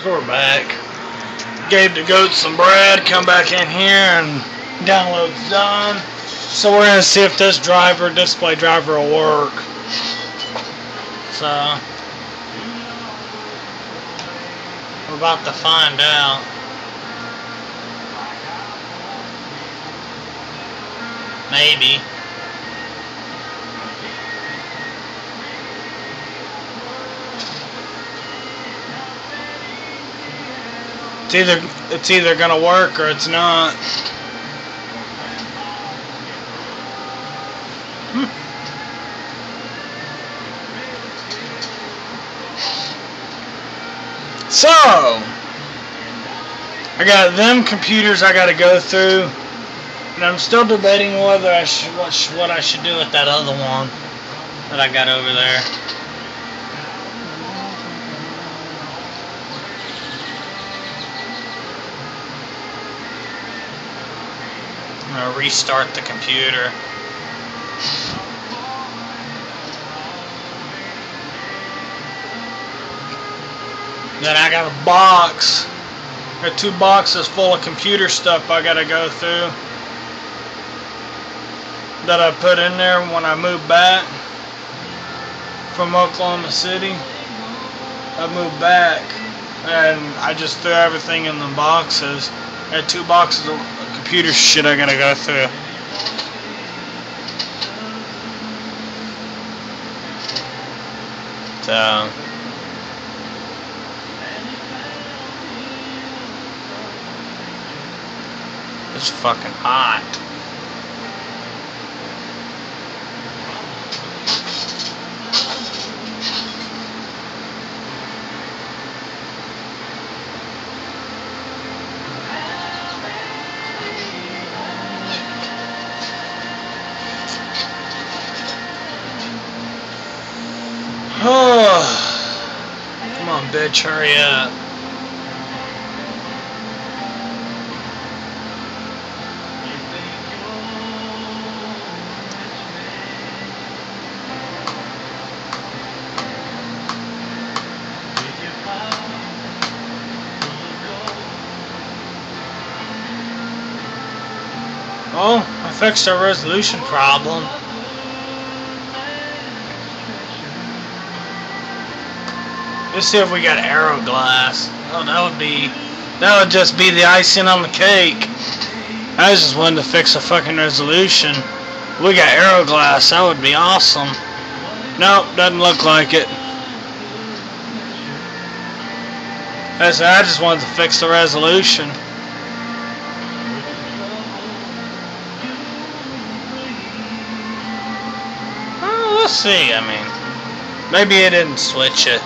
So we're back. Gave the goats some bread, come back in here and download's done. So we're going to see if this display driver will work. So we're about to find out. Maybe. It's either gonna work or it's not. So I got them computers I gotta go through, and I'm still debating whether what I should do with that other one that I got over there. I'm going to restart the computer. Then I got a box. I got 2 boxes full of computer stuff I got to go through that I put in there when I moved back from Oklahoma City. I moved back and I just threw everything in the boxes. I had 2 boxes of computer shit I gotta go through. So it's fucking hot. Come on, bitch, hurry up. Oh, I fixed our resolution problem. Let's see if we got aero glass. Oh, that would just be the icing on the cake. I just wanted to fix a fucking resolution. We got aero glass. That would be awesome. Nope, doesn't look like it. I just wanted to fix the resolution. Oh, let's see. I mean, maybe it didn't switch it.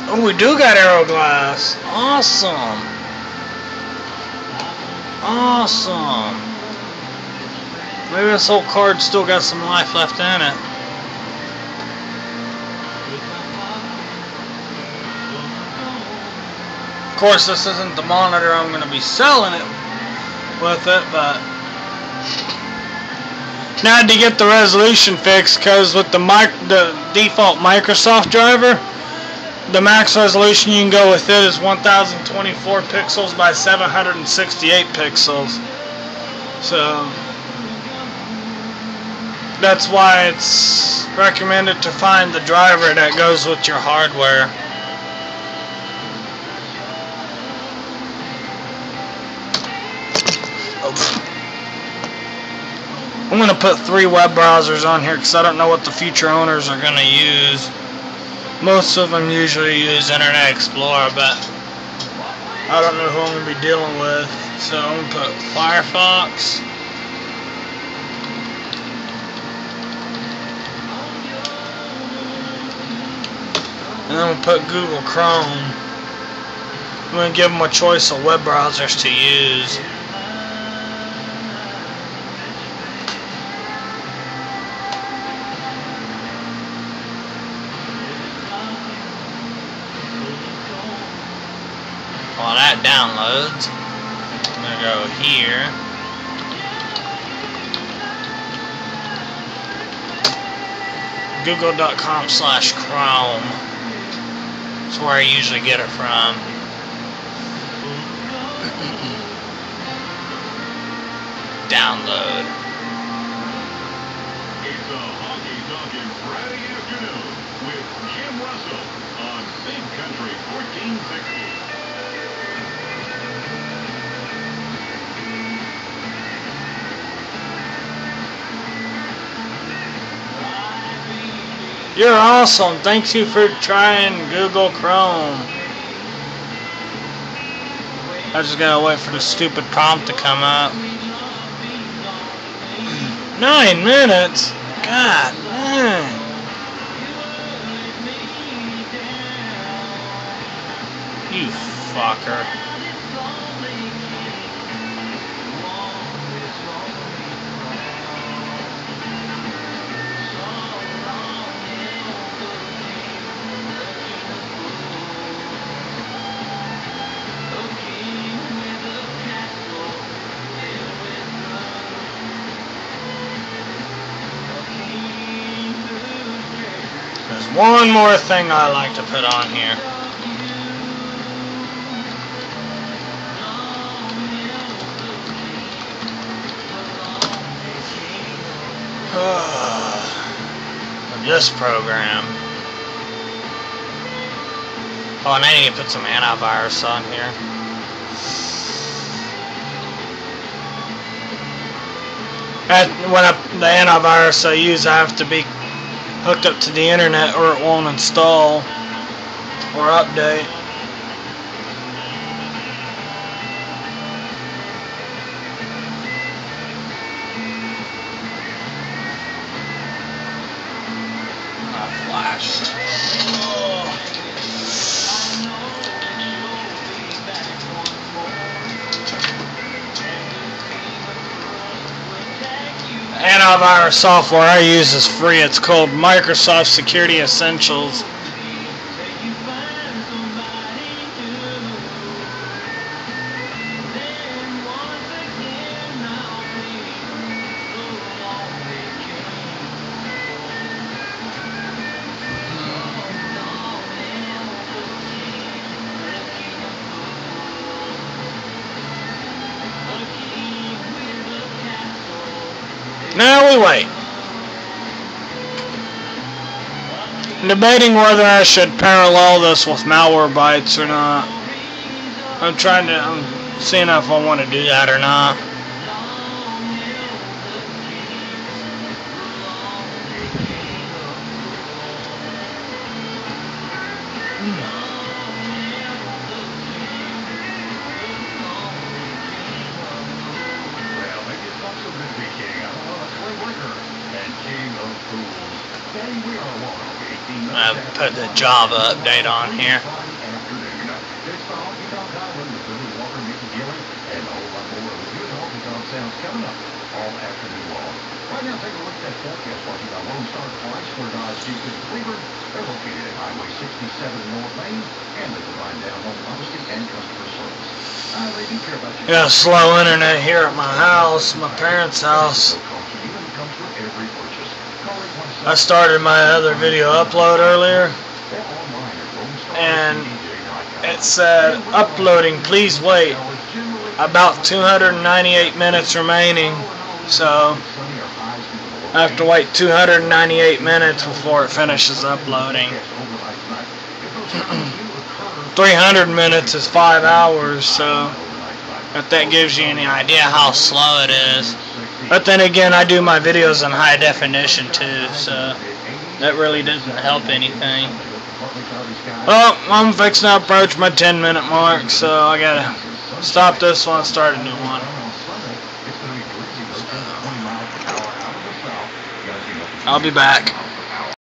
Oh, we do got aero glass. Awesome. Awesome. Maybe this whole card still got some life left in it. Of course, this isn't the monitor I'm going to be selling it with it, but now I had to get the resolution fixed because with the default Microsoft driver, the max resolution you can go with it is 1024 pixels by 768 pixels. So that's why it's recommended to find the driver that goes with your hardware. I'm going to put 3 web browsers on here because I don't know what the future owners are going to use. Most of them usually use Internet Explorer, but I don't know who I'm going to be dealing with. So I'm going to put Firefox. And then I'm going to put Google Chrome. I'm going to give them a choice of web browsers to use. While that downloads, go here. Google.com/Chrome. That's where I usually get it from. Download. It's a honky-tonkin' Friday afternoon with Jim Russell on Big Country 1460. You're awesome. Thank you for trying Google Chrome. I just gotta wait for the stupid prompt to come up. 9 minutes? God man. You fucker. There's one more thing I like to put on here. This program. Oh, and I need to put some antivirus on here. The antivirus I use, I have to be hooked up to the internet or it won't install or update. I flashed. Antivirus software I use is free. It's called Microsoft Security Essentials. Now we wait. I'm debating whether I should parallel this with Malwarebytes or not. I'm seeing if I want to do that or not. I put the Java update on here. Right now, take a look at that forecast brought to you by Lone Star Flights for Houston to Cleveland. They're located at Highway 67 North Main, and they provide down-home honesty and customer service. They do care about you. Got a slow internet here at my house, my parents' house. I started my other video upload earlier, and it said, uploading, please wait. About 298 minutes remaining, so I have to wait 298 minutes before it finishes uploading. 300 minutes is 5 hours, so if that gives you any idea how slow it is. But then again, I do my videos in high definition too, so that really doesn't help anything. Well, I'm fixing to approach my 10-minute mark, so I gotta stop this one and start a new one. I'll be back.